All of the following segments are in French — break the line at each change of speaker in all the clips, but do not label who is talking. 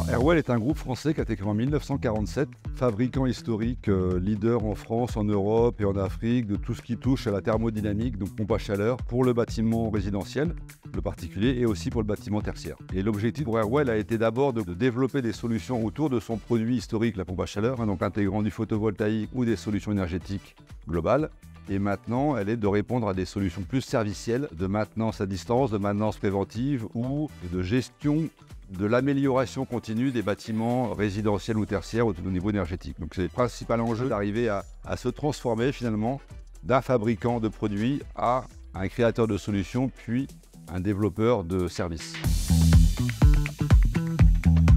Airwell est un groupe français qui a été créé en 1947, fabricant historique, leader en France, en Europe et en Afrique de tout ce qui touche à la thermodynamique, donc pompe à chaleur, pour le bâtiment résidentiel, le particulier, et aussi pour le bâtiment tertiaire. Et l'objectif pour Airwell a été d'abord de développer des solutions autour de son produit historique, la pompe à chaleur, donc intégrant du photovoltaïque ou des solutions énergétiques globales. Et maintenant, elle est de répondre à des solutions plus servicielles, de maintenance à distance, de maintenance préventive ou de gestion de l'amélioration continue des bâtiments résidentiels ou tertiaires au niveau énergétique. Donc c'est le principal enjeu d'arriver à se transformer finalement d'un fabricant de produits à un créateur de solutions, puis un développeur de services.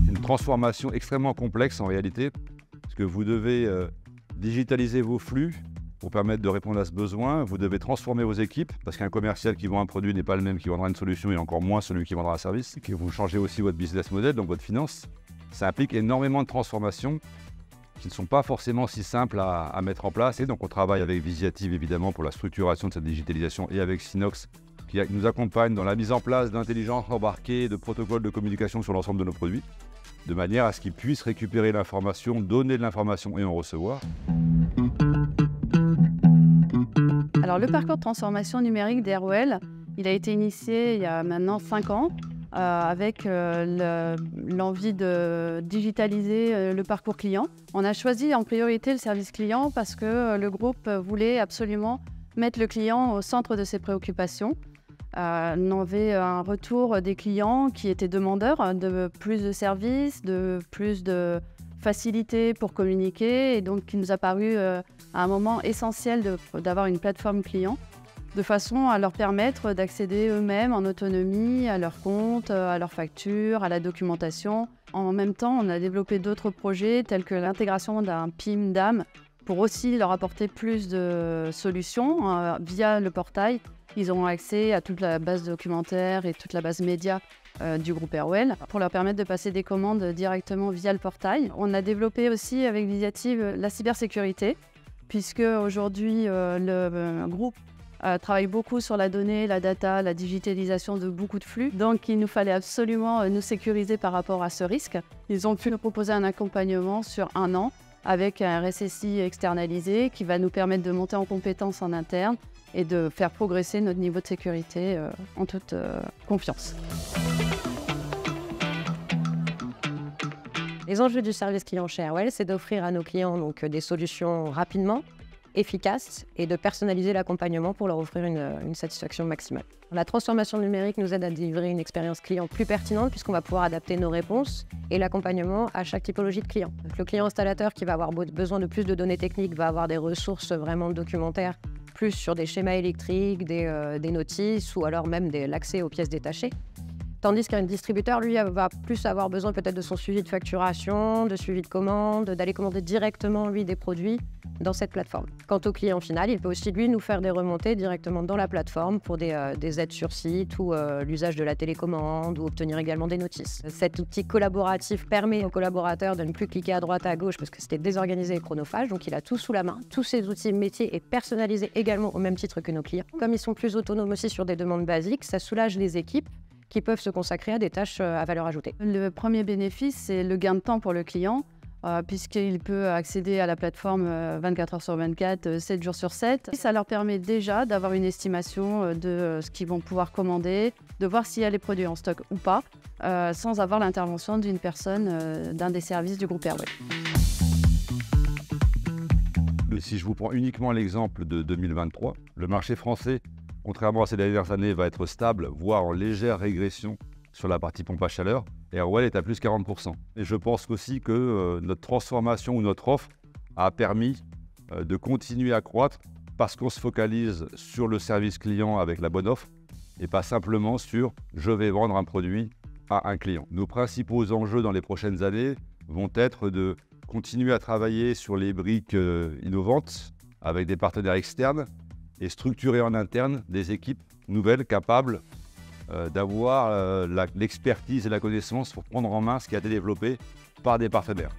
Une transformation extrêmement complexe en réalité, parce que vous devez digitaliser vos flux pour permettre de répondre à ce besoin. Vous devez transformer vos équipes, parce qu'un commercial qui vend un produit n'est pas le même qui vendra une solution et encore moins celui qui vendra un service. Et vous changez aussi votre business model, donc votre finance. Ça implique énormément de transformations qui ne sont pas forcément si simples à mettre en place. Et donc on travaille avec Visiative évidemment pour la structuration de cette digitalisation et avec Synox qui nous accompagne dans la mise en place d'intelligence embarquée, de protocoles de communication sur l'ensemble de nos produits, de manière à ce qu'ils puissent récupérer l'information, donner de l'information et en recevoir.
Alors, le parcours de transformation numérique d'Airwell, il a été initié il y a maintenant 5 ans avec l'envie de digitaliser le parcours client. On a choisi en priorité le service client parce que le groupe voulait absolument mettre le client au centre de ses préoccupations. On avait un retour des clients qui étaient demandeurs de plus de services, de plus de facilité pour communiquer, et donc il nous a paru à un moment essentiel d'avoir une plateforme client de façon à leur permettre d'accéder eux-mêmes en autonomie à leurs comptes, à leurs factures, à la documentation. En même temps, on a développé d'autres projets tels que l'intégration d'un PIM DAM pour aussi leur apporter plus de solutions via le portail. Ils auront accès à toute la base documentaire et toute la base média du groupe Airwell pour leur permettre de passer des commandes directement via le portail. On a développé aussi avec Visiative la cybersécurité, puisque aujourd'hui le groupe travaille beaucoup sur la donnée, la data, la digitalisation de beaucoup de flux. Donc il nous fallait absolument nous sécuriser par rapport à ce risque. Ils ont pu nous proposer un accompagnement sur 1 an avec un RSSI externalisé qui va nous permettre de monter en compétences en interne et de faire progresser notre niveau de sécurité en toute confiance.
Les enjeux du service client chez Airwell, c'est d'offrir à nos clients donc, des solutions rapidement, efficaces et de personnaliser l'accompagnement pour leur offrir une satisfaction maximale. La transformation numérique nous aide à délivrer une expérience client plus pertinente puisqu'on va pouvoir adapter nos réponses et l'accompagnement à chaque typologie de client. Donc, le client installateur qui va avoir besoin de plus de données techniques va avoir des ressources vraiment documentaires plus sur des schémas électriques, des notices ou alors même l'accès aux pièces détachées. Tandis qu'un distributeur, lui, va plus avoir besoin peut-être de son suivi de facturation, de suivi de commande, d'aller commander directement, lui, des produits dans cette plateforme. Quant au client final, il peut aussi, lui, nous faire des remontées directement dans la plateforme pour des aides sur site ou l'usage de la télécommande ou obtenir également des notices. Cet outil collaboratif permet aux collaborateurs de ne plus cliquer à droite, à gauche parce que c'était désorganisé et chronophage, donc il a tout sous la main. Tous ces outils métiers et personnalisés également au même titre que nos clients. Comme ils sont plus autonomes aussi sur des demandes basiques, ça soulage les équipes qui peuvent se consacrer à des tâches à valeur ajoutée.
Le premier bénéfice, c'est le gain de temps pour le client, puisqu'il peut accéder à la plateforme 24 heures sur 24, 7 jours sur 7. Ça leur permet déjà d'avoir une estimation de ce qu'ils vont pouvoir commander, de voir s'il y a les produits en stock ou pas, sans avoir l'intervention d'une personne d'un des services du groupe Airwell.
Si je vous prends uniquement l'exemple de 2023, le marché français, contrairement à ces dernières années, va être stable, voire en légère régression sur la partie pompe à chaleur. Airwell est à plus 40%. Et je pense aussi que notre transformation ou notre offre a permis de continuer à croître parce qu'on se focalise sur le service client avec la bonne offre et pas simplement sur « je vais vendre un produit à un client ». Nos principaux enjeux dans les prochaines années vont être de continuer à travailler sur les briques innovantes avec des partenaires externes et structurer en interne des équipes nouvelles capables d'avoir l'expertise et la connaissance pour prendre en main ce qui a été développé par des partenaires.